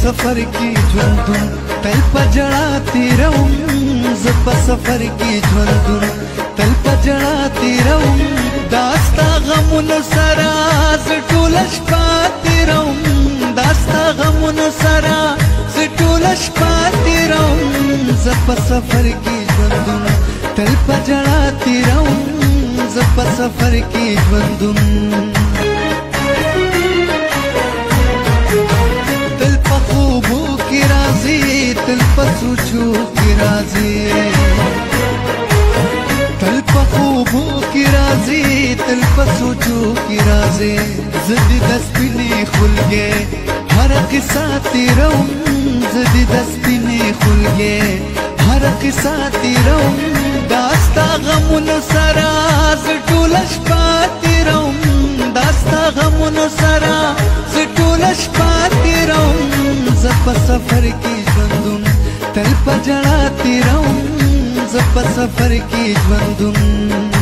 سفر کې ژوندون تل په جړا تیروم زه په سفر کې ژوندون تل په جړا تیروم داستا غمونو سره زه ټوله شپه تیروم داستا غمونو سره زه ټوله شپه تیروم زه په سفر کې ژوندون تل په جړا تیروم زه په سفر کې ژوندون تل په سوچو کې راځي تل په خوبو کې راځي تل په سوچو کې راځي زه دې د سپینې خولګې هره قصه تیروم زه دې د سپینې خولګې هره قصه تیروم داستا غمونو سره زه ټوله شپه تیروم داستا غمونو سره زه ټوله شپه تیروم زه په سفر کې ژوندون تل په جړا تیروم زه په سفر کې ژوندون